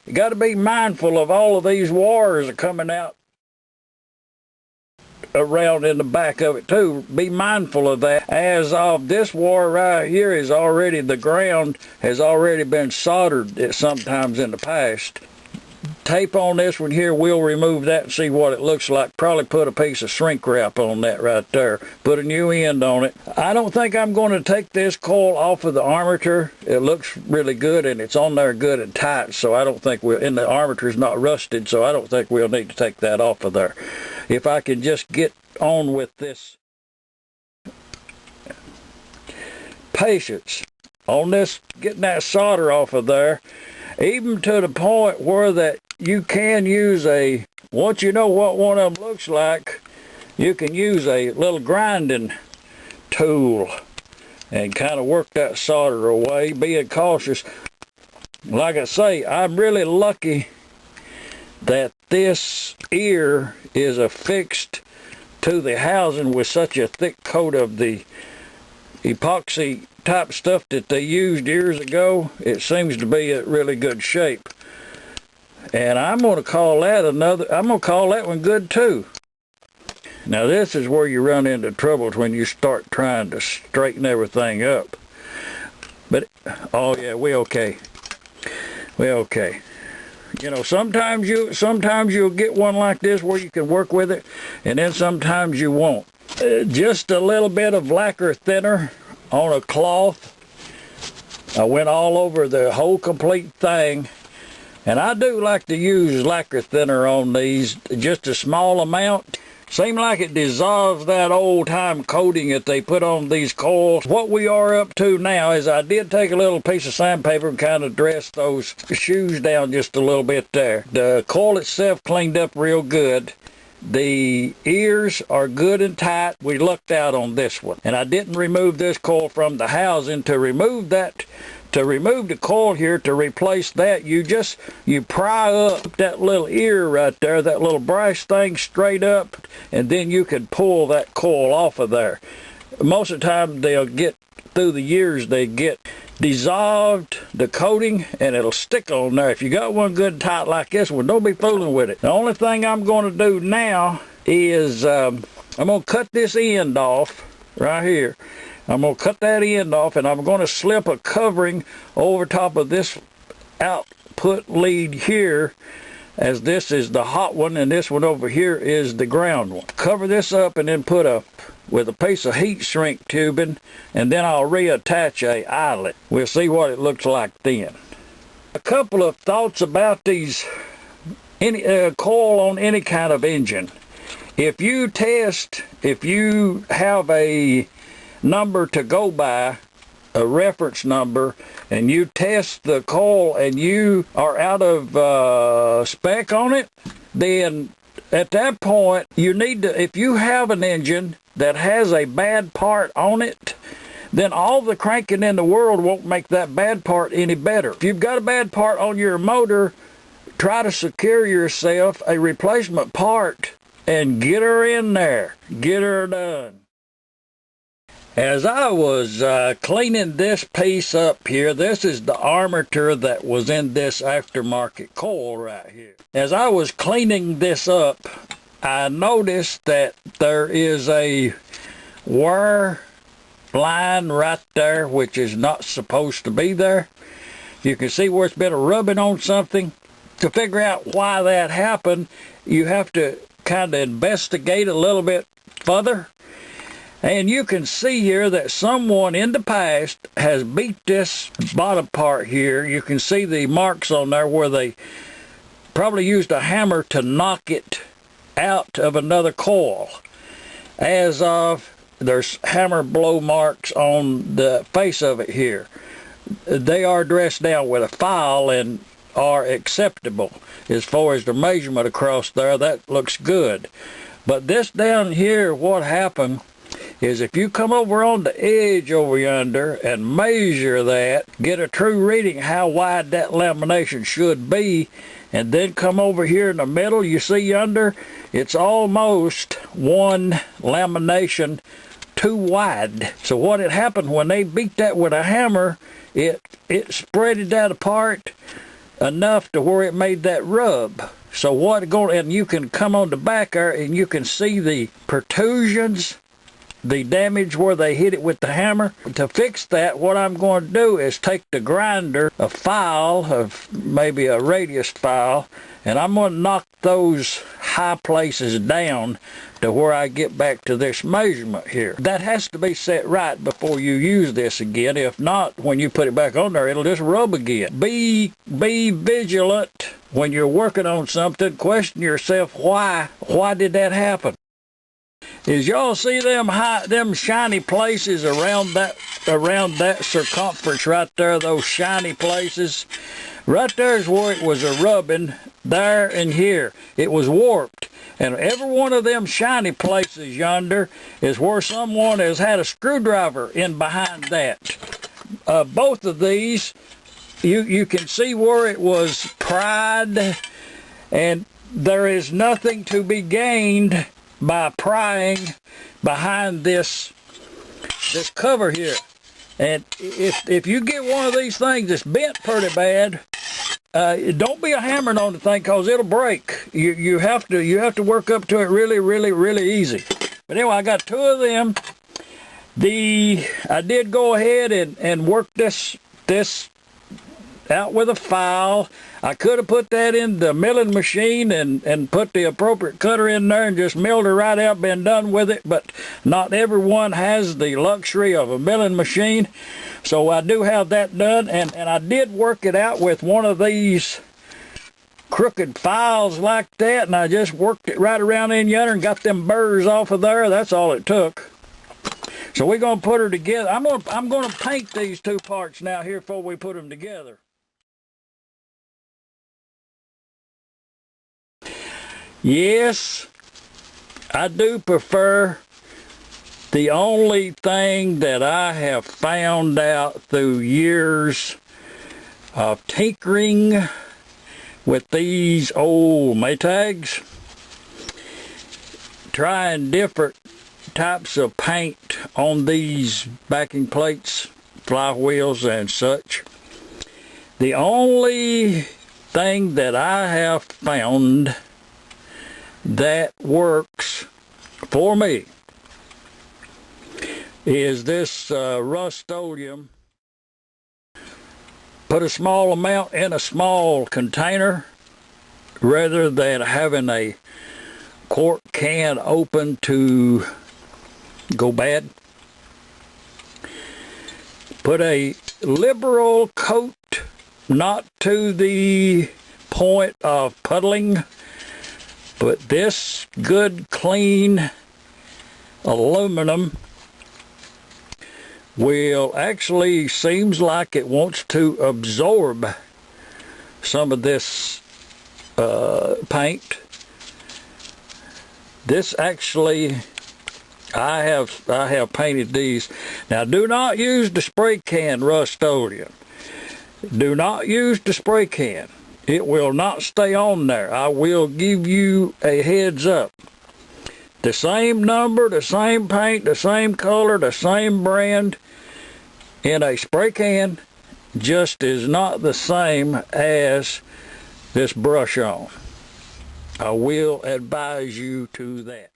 You got to be mindful of all of these wires are coming out around in the back of it too. Be mindful of that. As of this wire right here is already, the ground has already been soldered sometimes in the past. Tape on this one here, we'll remove that and see what it looks like. Probably put a piece of shrink wrap on that right there. Put a new end on it. I don't think I'm going to take this coil off of the armature. It looks really good and it's on there good and tight, so I don't think we'll, and the armature's not rusted, so I don't think we'll need to take that off of there. If I can just get on with this patience on this, getting that solder off of there, even to the point where that you can use a, once you know what one of them looks like, you can use a little grinding tool and kind of work that solder away, being cautious. Like I say, I'm really lucky that this ear is affixed to the housing with such a thick coat of the epoxy type stuff that they used years ago. It seems to be in really good shape. And I'm going to call that one good too. Now this is where you run into troubles when you start trying to straighten everything up. But, oh yeah, we okay. We okay. You know, sometimes you'll get one like this where you can work with it, and then sometimes you won't. Just a little bit of lacquer thinner on a cloth. I went all over the whole complete thing. And I do like to use lacquer thinner on these, just a small amount. Seems like it dissolves that old-time coating that they put on these coils. What we are up to now is I did take a little piece of sandpaper and kind of dress those shoes down just a little bit there. The coil itself cleaned up real good. The ears are good and tight. We lucked out on this one. And I didn't remove this coil from the housing. To remove that, to remove the coil here, to replace that, you pry up that little ear right there, that little brass thing straight up, and then you can pull that coil off of there. Most of the time they'll get, through the years, they get dissolved, the coating, and it'll stick on there. If you got one good and tight like this one, don't be fooling with it. The only thing I'm going to do now is I'm going to cut this end off right here. I'm going to cut that end off, and I'm going to slip a covering over top of this output lead here, as this is the hot one and this one over here is the ground one. Cover this up and then put with a piece of heat shrink tubing, and then I'll reattach a eyelet. We'll see what it looks like then. A couple of thoughts about these coil on any kind of engine. If you have a number to go by, a reference number, and you test the coil and you are out of spec on it, then at that point you need to, if you have an engine that has a bad part on it, then all the cranking in the world won't make that bad part any better. If you've got a bad part on your motor, try to secure yourself a replacement part and get her in there. Get her done. As I was cleaning this piece up here, this is the armature that was in this aftermarket coil right here. As I was cleaning this up, I noticed that there is a wire line right there which is not supposed to be there. You can see where it's been rubbing on something. To figure out why that happened, you have to kind of investigate a little bit further. And you can see here that someone in the past has beat this bottom part here. You can see the marks on there where they probably used a hammer to knock it out of another coil. As of, there's hammer blow marks on the face of it here. They are dressed down with a file and are acceptable as far as the measurement across there. That looks good. But this down here, what happened is if you come over on the edge over yonder and measure that, get a true reading how wide that lamination should be, and then come over here in the middle, you see yonder, it's almost one lamination too wide. So what had happened when they beat that with a hammer, it spreaded that apart, enough to where it made that rub. So what going, and you can come on the back there and you can see the protrusions, the damage where they hit it with the hammer. To fix that, what I'm going to do is take the grinder, a file of maybe a radius file, and I'm going to knock those high places down to where I get back to this measurement here. That has to be set right before you use this again. If not, when you put it back on there, it'll just rub again. Be vigilant when you're working on something. Question yourself, why did that happen? Is y'all see them shiny places around that circumference right there, those shiny places? Right there's where it was a rubbing, there and here. It was warped. And every one of them shiny places yonder is where someone has had a screwdriver in behind that. Both of these, you can see where it was pried, and there is nothing to be gained by prying behind this cover here. And if you get one of these things that's bent pretty bad, don't be a hammering on the thing, because it'll break. You have to work up to it really easy. But anyway, I got two of them. I did go ahead and work this out with a file. I could have put that in the milling machine and put the appropriate cutter in there and just milled it right out, been done with it, but not everyone has the luxury of a milling machine. So I do have that done, and I did work it out with one of these crooked files like that, and I just worked it right around in yonder and got them burrs off of there. That's all it took. So we're going to put her together. I'm going to paint these two parts now here before we put them together. Yes, I do prefer. The only thing that I have found out through years of tinkering with these old Maytags, trying different types of paint on these backing plates, flywheels and such, the only thing that I have found that works for me is this rust-oleum. Put a small amount in a small container rather than having a quart can open to go bad. Put a liberal coat, not to the point of puddling, but this good clean aluminum will actually, seems like it wants to absorb some of this paint. This actually, I have painted these. Now, do not use the spray can rust-oleum. Do not use the spray can. It will not stay on there. I will give you a heads up. The same number, the same paint, the same color, the same brand in a spray can just is not the same as this brush on. I will advise you to that.